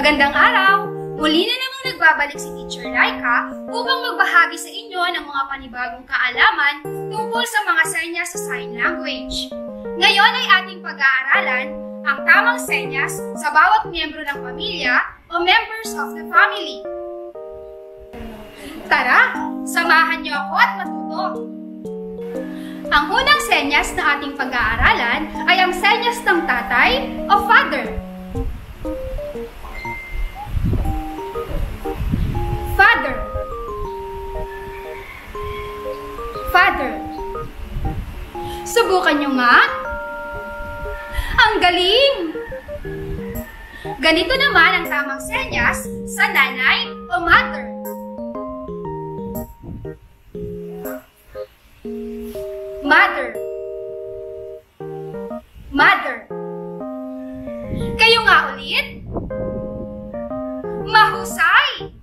Magandang araw! Muli na namang nagbabalik si Teacher Laika upang magbahagi sa inyo ng mga panibagong kaalaman tungkol sa mga senyas sa sign language. Ngayon ay ating pag-aaralan ang tamang senyas sa bawat miyembro ng pamilya o members of the family. Tara, samahan niyo ako at matuto! Ang unang senyas na ating pag-aaralan ay ang senyas ng tatay o father. Father. Father. Subukan nyo nga. Ang galing! Ganito naman ang tamang senyas sa nanay o mother. Mother. Mother. Kayo nga ulit. Mahusay!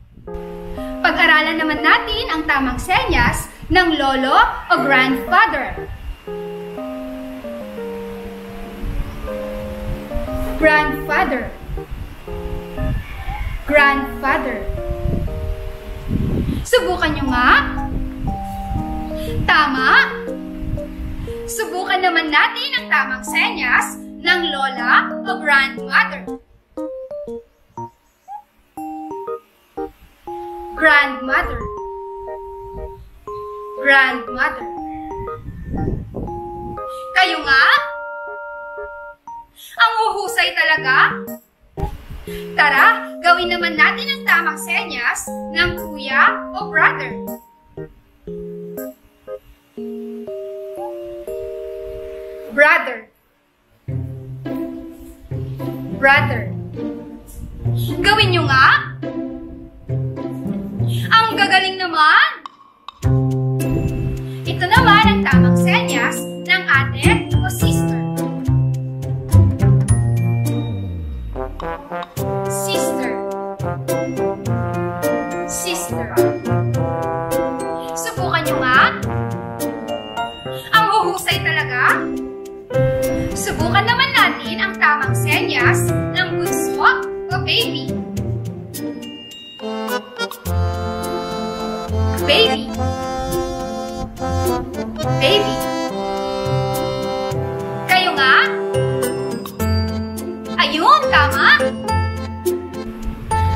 Pag-aralan naman natin ang tamang senyas ng lolo o grandfather. Grandfather. Grandfather. Subukan nyo nga. Tama. Subukan naman natin ang tamang senyas ng lola o grandmother. Grandmother. Grandmother. Kayo nga? Ang huhusay talaga? Tara, gawin naman natin ang tamang senyas ng kuya o brother. Brother. Brother. Gawin nyo nga? Ang gagaling naman! Ito naman ang tamang senyas ng ate o sister. Sister. Sister. Subukan nyo nga? Ang huhusay talaga? Subukan naman natin ang tamang senyas ng bunso o baby. Baby. Baby. Kayo nga? Ayun, tama.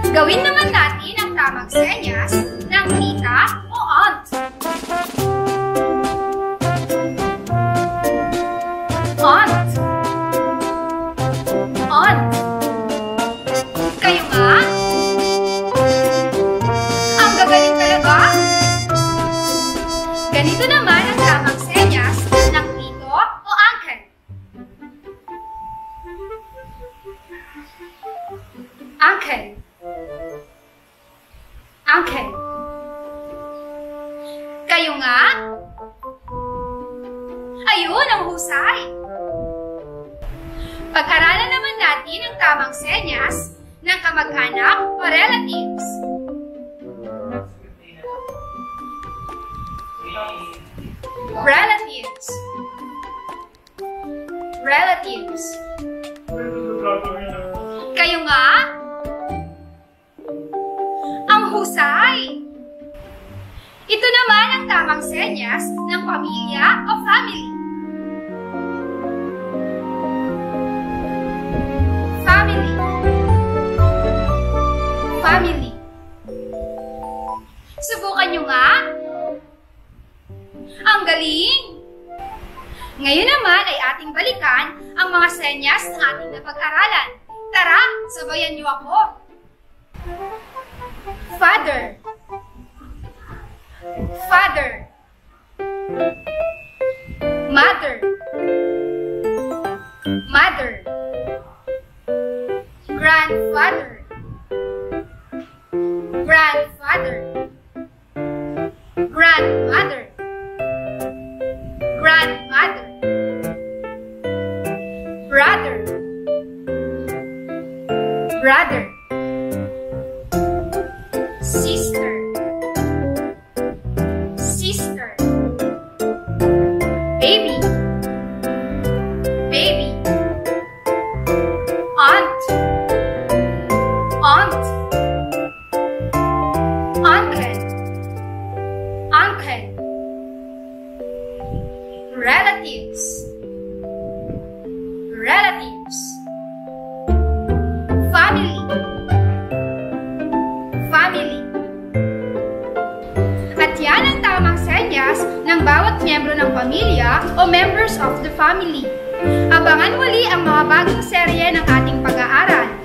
Gawin naman natin ang tamang senyas ng tita o aunt. Aunt. Aunt. Kayo nga? Ang gagaling talaga? Ganito naman ang tamang senyas ng tito o uncle. Uncle. Uncle. Kayo nga? Ayun, ang husay! Pag-aralan naman natin ang tamang senyas ng kamag-anak o relatives. Relatives. Relatives. Kayo nga? Ang husay! Ito naman ang tamang senyas ng pamilya o family. Family. Family. Subukan nyo nga? Ang galing! Ngayon naman ay ating balikan ang mga senyas ng ating napag-aralan. Tara, sabayan niyo ako. Father. Father. Mother. Mother. Grandfather. Grandfather. Grandmother. Grandmother. Brother. Brother. Sister. Sister. Baby. Baby. Aunt. Aunt. Relatives. Relatives. Family. Family. At yan ang tamang senyas ng bawat miyembro ng pamilya o members of the family. Abangan muli ang mga bagong serye ng ating pag-aaral.